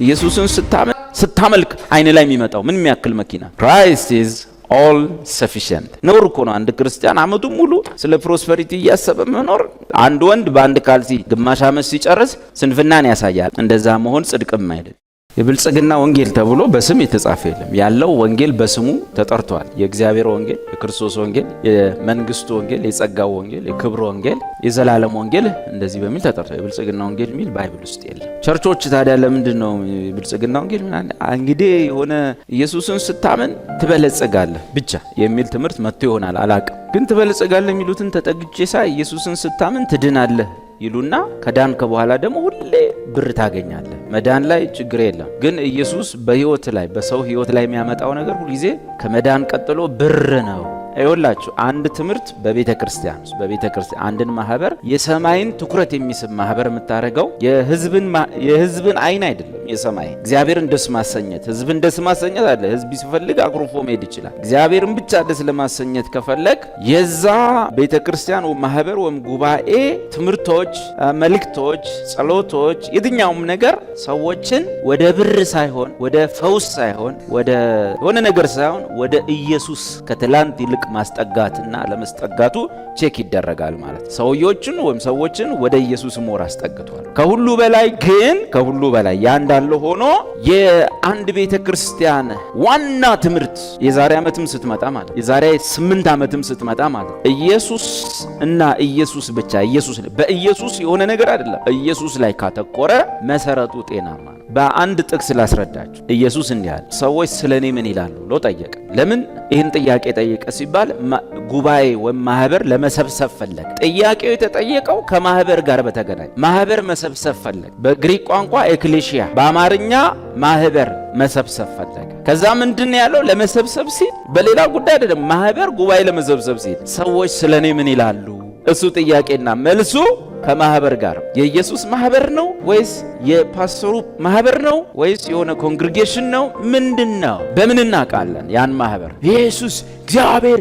ኢየሱስን ስታመልክ አይን ላይ የሚመጣው ምን የሚያክል መኪና? Christ is all sufficient። ነውር እኮ ነው አንድ ክርስቲያን አመቱን ሙሉ ስለ ፕሮስፐሪቲ እያሰበ መኖር። አንድ ወንድ በአንድ ካልሲ ግማሽ ዓመት ሲጨርስ ስንፍናን ያሳያል። እንደዛ መሆን ጽድቅም አይደል። የብልጽግና ወንጌል ተብሎ በስም የተጻፈ የለም። ያለው ወንጌል በስሙ ተጠርቷል። የእግዚአብሔር ወንጌል፣ የክርስቶስ ወንጌል፣ የመንግስቱ ወንጌል፣ የጸጋው ወንጌል፣ የክብር ወንጌል፣ የዘላለም ወንጌል እንደዚህ በሚል ተጠርቷል። የብልጽግና ወንጌል የሚል ባይብል ውስጥ የለም። ቸርቾች ታዲያ ለምንድን ነው የብልጽግና ወንጌል ምን? እንግዲህ የሆነ ኢየሱስን ስታመን ትበለጽጋለህ ብቻ የሚል ትምህርት መጥቶ ይሆናል አላቅም። ግን ትበለጽጋለህ የሚሉትን ተጠግቼ ሳይ ኢየሱስን ስታመን ትድናለህ ይሉና ከዳንከ በኋላ ደግሞ ሁሌ ብር ታገኛለህ። መዳን ላይ ችግር የለም፣ ግን ኢየሱስ በህይወት ላይ በሰው ህይወት ላይ የሚያመጣው ነገር ሁልጊዜ ከመዳን ቀጥሎ ብር ነው። አይወላችሁ አንድ ትምህርት በቤተ ክርስቲያን አንድን ማህበር የሰማይን ትኩረት የሚስብ ማህበር የምታረገው የህዝብን አይን አይደለም፣ የሰማይ እግዚአብሔርን ደስ ማሰኘት። ህዝብን ደስ ማሰኘት አለ። ህዝብ ሲፈልግ አኩርፎ መሄድ ይችላል። እግዚአብሔርን ብቻ ደስ ለማሰኘት ከፈለግ የዛ ቤተ ክርስቲያን ማህበር ወይም ጉባኤ ትምህርቶች፣ መልእክቶች፣ ጸሎቶች፣ የትኛውም ነገር ሰዎችን ወደ ብር ሳይሆን ወደ ፈውስ ሳይሆን ወደ ሆነ ነገር ሳይሆን ወደ ኢየሱስ ከትላንት ይልቅ ማስጠጋትና ለመስጠጋቱ ቼክ ይደረጋል ማለት ሰውዮችን ወይም ሰዎችን ወደ ኢየሱስ ሞር አስጠግቷል። ከሁሉ በላይ ያ እንዳለ ሆኖ የአንድ ቤተ ክርስቲያን ዋና ትምህርት የዛሬ ዓመትም ስትመጣ ማለት የዛሬ 8 ዓመትም ስትመጣ ማለት ኢየሱስ እና ኢየሱስ ብቻ በኢየሱስ የሆነ ነገር አይደለም። ኢየሱስ ላይ ካተኮረ መሰረቱ ጤናማ ነው። በአንድ ጥቅስ ላስረዳችሁ። ኢየሱስ እንዲህ አለ፣ ሰዎች ስለኔ ምን ይላሉ ብሎ ጠየቀ። ለምን ይህን ጥያቄ ጠየቀ ሲባል ጉባኤ ወይም ማህበር ለመሰብሰብ ፈለገ። ጥያቄው የተጠየቀው ከማህበር ጋር በተገናኘ ማህበር መሰብሰብ ፈለገ። በግሪክ ቋንቋ ኤክሌሺያ፣ በአማርኛ ማህበር መሰብሰብ ፈለገ። ከዛ ምንድን ያለው ለመሰብሰብ ሲል በሌላ ጉዳይ አይደለም። ማህበር ጉባኤ ለመሰብሰብ ሲል ሰዎች ስለኔ ምን ይላሉ? እሱ ጥያቄና መልሱ ከማህበር ጋር የኢየሱስ ማህበር ነው ወይስ የፓስተሩ ማህበር ነው ወይስ የሆነ ኮንግሪጌሽን ነው? ምንድነው? በምን እናውቃለን? ያን ማህበር ኢየሱስ እግዚአብሔር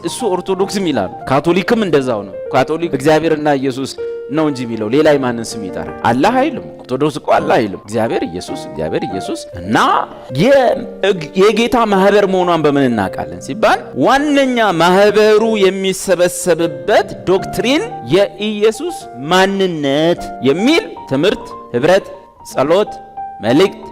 እሱ ኦርቶዶክስም ይላሉ፣ ካቶሊክም እንደዛው ነው። ካቶሊክ እግዚአብሔርና ኢየሱስ ነው እንጂ የሚለው ሌላ የማንን ስም ይጠራል? አላህ አይልም። ኦርቶዶክስ እኮ አላህ አይልም፣ እግዚአብሔር ኢየሱስ እና የጌታ ማህበር መሆኗን በምን እናውቃለን ሲባል ዋነኛ ማህበሩ የሚሰበሰብበት ዶክትሪን የኢየሱስ ማንነት የሚል ትምህርት፣ ህብረት፣ ጸሎት፣ መልእክት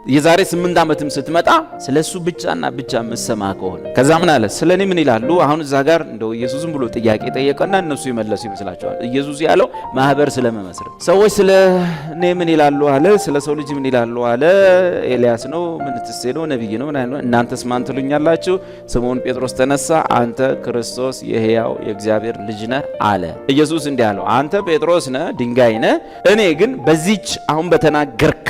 የዛሬ 8 ዓመትም ስትመጣ ስለሱ ብቻና ብቻ መሰማ ከሆነ ከዛ ምን አለ? ስለኔ ምን ይላሉ? አሁን እዛ ጋር እንደው ኢየሱስም ብሎ ጥያቄ ጠየቀና እነሱ ይመለሱ ይመስላቸዋል። ኢየሱስ ያለው ማህበር ስለመመስረት ሰዎች ስለኔ ምን ይላሉ አለ። ስለ ሰው ልጅ ምን ይላሉ አለ? ኤልያስ ነው፣ ምንትሴ ነው፣ ነብይ ነው፣ ምን አይነት እናንተስ ማን ትሉኛላችሁ? ስምዖን ጴጥሮስ ተነሳ፣ አንተ ክርስቶስ የሕያው የእግዚአብሔር ልጅ ነህ አለ። ኢየሱስ እንዲህ አለው፣ አንተ ጴጥሮስ ነህ፣ ድንጋይ ነህ። እኔ ግን በዚች አሁን በተናገርካት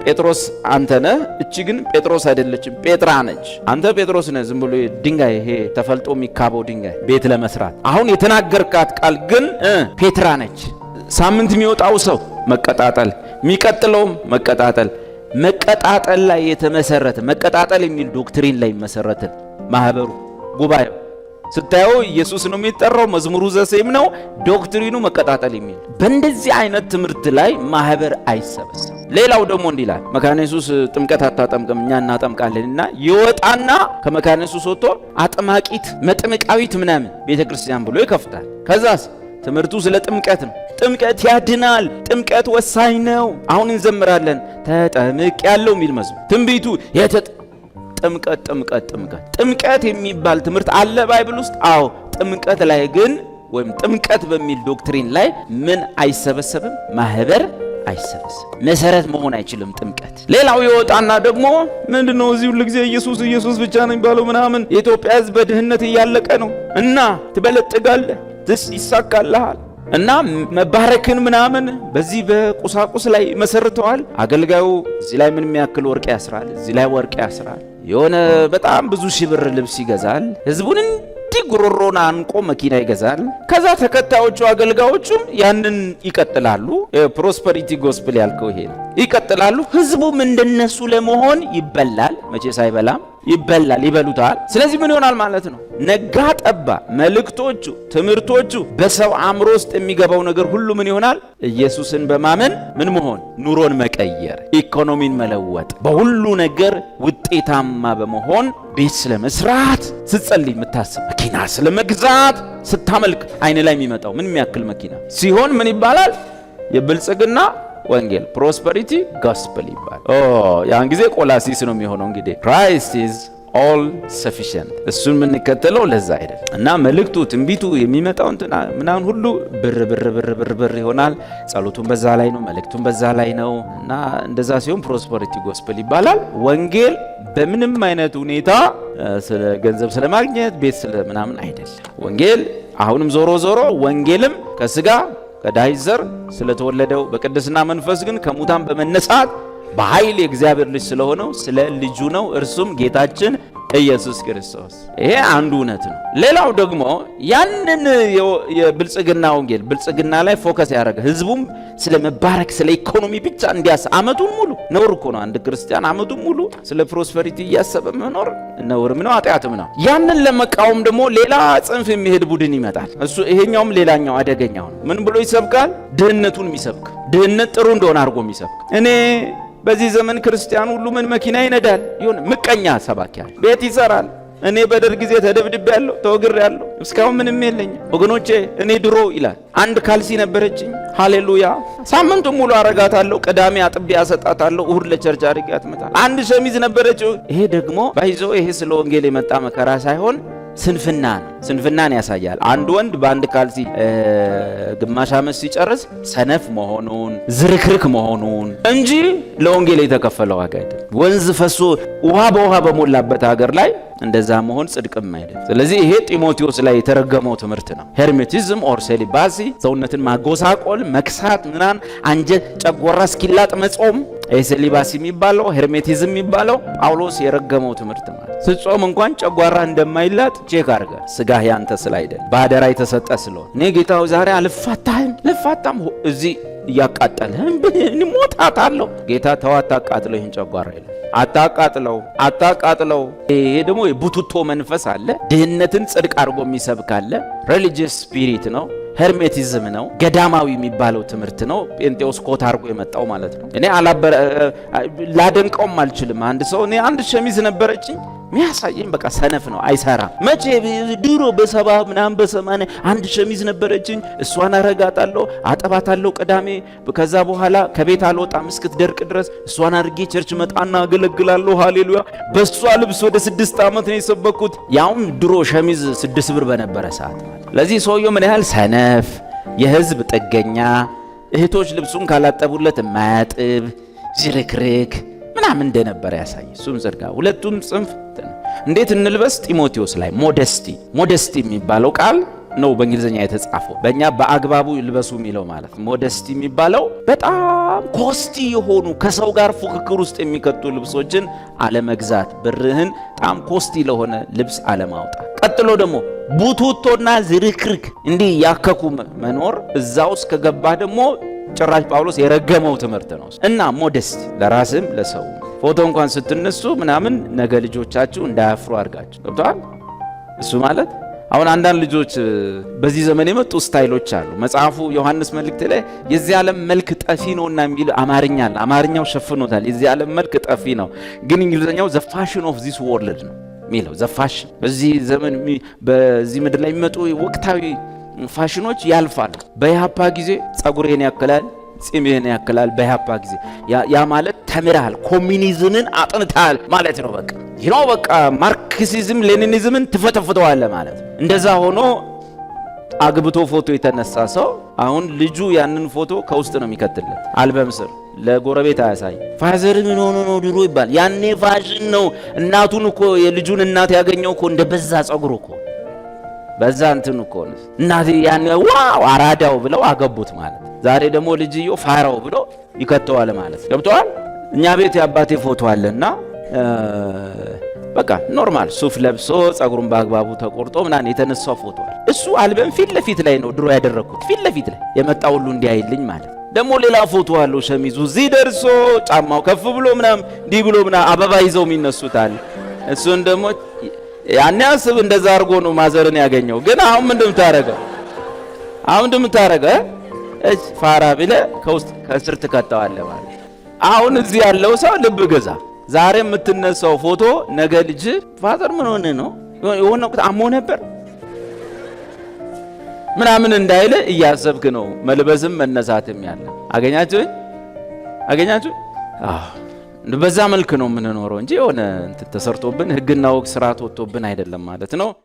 ጴጥሮስ አንተ ነህ፣ እቺ ግን ጴጥሮስ አይደለችም፣ ጴጥራ ነች። አንተ ጴጥሮስ ነህ፣ ዝም ብሎ ድንጋይ፣ ይሄ ተፈልጦ የሚካበው ድንጋይ ቤት ለመስራት። አሁን የተናገርካት ቃል ግን ፔትራ ነች። ሳምንት የሚወጣው ሰው መቀጣጠል፣ የሚቀጥለውም መቀጣጠል ላይ የተመሰረተ መቀጣጠል የሚል ዶክትሪን ላይ መሰረተ ማህበሩ ጉባኤው ስታየው ኢየሱስ ነው የሚጠራው፣ መዝሙሩ ዘሴም ነው፣ ዶክትሪኑ መቀጣጠል የሚል በእንደዚህ አይነት ትምህርት ላይ ማህበር አይሰበሰብም። ሌላው ደግሞ እንዲላል መካነ ኢየሱስ ጥምቀት አታጠምቅም እኛ እናጠምቃለንና ይወጣና ከመካነ ኢየሱስ ወጥቶ አጥማቂት መጥምቃዊት ምናምን ቤተክርስቲያን ብሎ ይከፍታል። ከዛስ ትምህርቱ ስለ ጥምቀት ነው። ጥምቀት ያድናል፣ ጥምቀት ወሳኝ ነው። አሁን እንዘምራለን ተጠምቅ ያለው የሚል መዝሙር ትንቢቱ ጥምቀት የሚባል ትምህርት አለ ባይብል ውስጥ። አዎ ጥምቀት ላይ ግን ወይም ጥምቀት በሚል ዶክትሪን ላይ ምን አይሰበሰብም? ማህበር አይሰበሰብም። መሰረት መሆን አይችልም ጥምቀት። ሌላው ይወጣና ደግሞ ምንድነው እዚህ ሁሉ ጊዜ ኢየሱስ ብቻ ነው የሚባለው ምናምን። የኢትዮጵያ ሕዝብ በድህነት እያለቀ ነው እና ትበለጥጋለህ፣ ይሳካልሃል እና መባረክን ምናምን በዚህ በቁሳቁስ ላይ መሰርተዋል። አገልጋዩ እዚህ ላይ ምን የሚያክል ወርቅ ያስራል፣ እዚህ ላይ ወርቅ ያስራል። የሆነ በጣም ብዙ ሺህ ብር ልብስ ይገዛል። ህዝቡን እንዲህ ጉሮሮን አንቆ መኪና ይገዛል። ከዛ ተከታዮቹ አገልጋዮቹም ያንን ይቀጥላሉ። ፕሮስፐሪቲ ጎስፕል ያልከው ይሄ ነው። ይቀጥላሉ። ህዝቡም እንደነሱ ለመሆን ይበላል። መቼስ አይበላም። ይበላል፣ ይበሉታል። ስለዚህ ምን ይሆናል ማለት ነው? ነጋ ጠባ መልእክቶቹ፣ ትምህርቶቹ፣ በሰው አእምሮ ውስጥ የሚገባው ነገር ሁሉ ምን ይሆናል? ኢየሱስን በማመን ምን መሆን? ኑሮን መቀየር፣ ኢኮኖሚን መለወጥ፣ በሁሉ ነገር ውጤታማ በመሆን ቤት ስለመስራት ስትጸልይ የምታስብ፣ መኪና ስለመግዛት ስታመልክ አይን ላይ የሚመጣው ምን የሚያክል መኪና ሲሆን ምን ይባላል? የብልጽግና ወንጌል ፕሮስፐሪቲ ጎስፐል ይባላል። ያን ጊዜ ቆላሲስ ነው የሚሆነው። እንግዲህ ክራይስት ኢዝ ኦል ሰፊሽንት እሱን የምንከተለው ለዛ አይደል እና መልእክቱ ትንቢቱ የሚመጣው እንትና ምናምን ሁሉ ብር ይሆናል። ጸሎቱን በዛ ላይ ነው፣ መልእክቱን በዛ ላይ ነው እና እንደዛ ሲሆን ፕሮስፐሪቲ ጎስፐል ይባላል። ወንጌል በምንም አይነት ሁኔታ ስለ ገንዘብ ስለማግኘት ቤት ስለ ምናምን አይደለም። ወንጌል አሁንም ዞሮ ወንጌልም ከስጋ ከዳዊት ዘር ስለተወለደው በቅድስና መንፈስ ግን ከሙታን በመነሳት በኃይል የእግዚአብሔር ልጅ ስለሆነው ስለ ልጁ ነው፣ እርሱም ጌታችን ኢየሱስ ክርስቶስ። ይሄ አንዱ እውነት ነው። ሌላው ደግሞ ያንን የብልጽግና ወንጌል ብልጽግና ላይ ፎከስ ያደረገ ህዝቡም ስለ መባረክ ስለ ኢኮኖሚ ብቻ እንዲያስ አመቱን ሙሉ ነውር እኮ ነው። አንድ ክርስቲያን አመቱን ሙሉ ስለ ፕሮስፐሪቲ እያሰበ መኖር ነውርም ነው ኃጢአትም ነው። ያንን ለመቃወም ደግሞ ሌላ ጽንፍ የሚሄድ ቡድን ይመጣል። እሱ ይሄኛውም ሌላኛው አደገኛው ነው። ምን ብሎ ይሰብካል? ድህነቱን የሚሰብክ ድህነት ጥሩ እንደሆነ አድርጎ የሚሰብክ እኔ በዚህ ዘመን ክርስቲያን ሁሉ ምን መኪና ይነዳል? ይሁን ምቀኛ ሰባኪያ ቤት ይሰራል። እኔ በደርግ ጊዜ ተደብድቤያለሁ፣ ተወግሬያለሁ፣ እስካሁን ምንም የለኝም ወገኖቼ። እኔ ድሮ ይላል አንድ ካልሲ ነበረችኝ፣ ሃሌሉያ ሳምንቱን ሙሉ አረጋታለሁ፣ ቅዳሜ አጥቤ አሰጣታለሁ፣ እሁድ ለቸርች አድርጌ አትመጣለሁ። አንድ ሸሚዝ ነበረች። ይሄ ደግሞ ባይዞ ይሄ ስለ ወንጌል የመጣ መከራ ሳይሆን ስንፍናን ያሳያል። አንድ ወንድ በአንድ ካልሲ ግማሽ ዓመት ሲጨርስ ሰነፍ መሆኑን ዝርክርክ መሆኑን እንጂ ለወንጌል የተከፈለው ዋጋ አይደለም። ወንዝ ፈሶ ውሃ በውሃ በሞላበት ሀገር ላይ እንደዛ መሆን ጽድቅም አይደለም። ስለዚህ ይሄ ጢሞቴዎስ ላይ የተረገመው ትምህርት ነው። ሄርሜቲዝም ኦር ሴሊባሲ፣ ሰውነትን ማጎሳቆል፣ መክሳት፣ ምናን አንጀት ጨጓራ እስኪላጥ መጾም፣ ሴሊባሲ የሚባለው ሄርሜቲዝም የሚባለው ጳውሎስ የረገመው ትምህርት ማለት። ስትጾም እንኳን ጨጓራ እንደማይላጥ ቼክ አድርገ ስጋህ ያንተ ስላይደል በአደራ የተሰጠ ስለሆነ እኔ ጌታው ዛሬ ልፋታም እዚህ እያቃጠልህም ሞታታለሁ። ጌታ ተው አታቃጥለው፣ ይህን ጨጓራ ይላል። አታቃጥለው። ይሄ ደግሞ የቡቱቶ መንፈስ አለ። ድህነትን ጽድቅ አድርጎ የሚሰብክ አለ። ሪሊጂየስ ስፒሪት ነው። ሄርሜቲዝም ነው። ገዳማዊ የሚባለው ትምህርት ነው። ጴንጤዎስ ኮት አድርጎ የመጣው ማለት ነው። እኔ ላደንቀውም አልችልም። አንድ ሰው እኔ አንድ ሸሚዝ ነበረችኝ ሚያሳየኝ በቃ ሰነፍ ነው፣ አይሰራም። መቼ ድሮ በሰባ ምናምን በሰማንያ አንድ ሸሚዝ ነበረችኝ፣ እሷን አረጋታለሁ፣ አጠባታለሁ ቅዳሜ፣ ከዛ በኋላ ከቤት አልወጣም እስክትደርቅ ድረስ እሷን አድርጌ ቸርች መጣና አገለግላለሁ። ሃሌሉያ። በሷ ልብስ ወደ 6 ዓመት ነው የሰበኩት፣ ያውም ድሮ ሸሚዝ 6 ብር በነበረ ሰዓት ማለት። ለዚህ ሰውየው ምን ያህል ሰነፍ፣ የህዝብ ጥገኛ፣ እህቶች ልብሱን ካላጠቡለት የማያጥብ ዝርክርክ ምናምን እንደነበረ ያሳይ። እሱም ዘርጋ ሁለቱም ጽንፍ እንዴት እንልበስ? ጢሞቴዎስ ላይ ሞደስቲ የሚባለው ቃል ነው በእንግሊዝኛ የተጻፈው። በእኛ በአግባቡ ይልበሱ የሚለው ማለት ነው። ሞደስቲ የሚባለው በጣም ኮስቲ የሆኑ ከሰው ጋር ፉክክር ውስጥ የሚከቱ ልብሶችን አለመግዛት፣ ብርህን በጣም ኮስቲ ለሆነ ልብስ አለማውጣት። ቀጥሎ ደግሞ ቡቱቶና ዝርክርክ እንዲህ ያከኩ መኖር። እዛ ውስጥ ከገባ ደግሞ ጭራሽ ጳውሎስ የረገመው ትምህርት ነው። እና ሞደስቲ ለራስም ለሰው ፎቶ እንኳን ስትነሱ ምናምን ነገ ልጆቻችሁ እንዳያፍሩ አድርጋችሁ ገብቷል። እሱ ማለት አሁን አንዳንድ ልጆች በዚህ ዘመን የመጡ ስታይሎች አሉ። መጽሐፉ ዮሐንስ መልእክት ላይ የዚህ ዓለም መልክ ጠፊ ነውና የሚል አማርኛ አለ። አማርኛው ሸፍኖታል። የዚህ ዓለም መልክ ጠፊ ነው፣ ግን እንግሊዝኛው ዘ ፋሽን ኦፍ ዚስ ወርልድ ነው የሚለው። ዘ ፋሽን በዚህ ዘመን በዚህ ምድር ላይ የሚመጡ ወቅታዊ ፋሽኖች ያልፋሉ። በኢህአፓ ጊዜ ጸጉሬን ያክላል፣ ጺሜን ያክላል። በኢህአፓ ጊዜ ያ ማለት ተምራል፣ ኮሚኒዝምን አጥንታል ማለት ነው። በቃ ማርክሲዝም ሌኒኒዝምን ትፈተፍተዋለ ማለት ነው። እንደዛ ሆኖ አግብቶ ፎቶ የተነሳ ሰው አሁን ልጁ ያንን ፎቶ ከውስጥ ነው የሚከትለት አልበም ስር፣ ለጎረቤት አያሳይ። ፋዘር ምን ሆኖ ነው ድሮ ይባል። ያኔ ፋሽን ነው። እናቱን እኮ የልጁን እናት ያገኘው እኮ እንደ በዛ ጸጉር እኮ በዛ እንትን እኮ ነው እናት ያኔ ዋው አራዳው ብለው አገቡት ማለት። ዛሬ ደግሞ ልጅዮ ፋራው ብሎ ይከተዋል ማለት ገብቷል። እኛ ቤት የአባቴ ፎቶ አለና በቃ ኖርማል ሱፍ ለብሶ ጸጉሩን በአግባቡ ተቆርጦ ምናምን የተነሳው ፎቶ አለ። እሱ አልበም ፊት ለፊት ላይ ነው ድሮ ያደረኩት፣ ፊት ለፊት ላይ የመጣ ሁሉ እንዲያይልኝ ማለት። ደግሞ ሌላ ፎቶ አለው ሸሚዙ እዚህ ደርሶ ጫማው ከፍ ብሎ ምናምን እንዲህ ብሎ ምናምን አበባ ይዘው የሚነሱታል። እሱን ደግሞ ያኔ አስብ እንደዛ አድርጎ ነው ማዘርን ያገኘው። ግን አሁን ምንድን ታረገው? አሁን ምንድን ታረገው? ፋራ ቢለ ከውስጥ ከስር ትከተዋለህ ማለት። አሁን እዚህ ያለው ሰው ልብ ገዛ። ዛሬ የምትነሳው ፎቶ ነገ ልጅ ፋዘር ምን ሆነ ነው የሆነ ወቅት አሞ ነበር ምናምን እንዳይለ እያሰብክ ነው መልበስም መነሳትም ያለ። አገኛችሁ? በዛ መልክ ነው የምንኖረው እንጂ የሆነ ተሰርቶብን ህግና ወግ ስርዓት ወጥቶብን አይደለም ማለት ነው።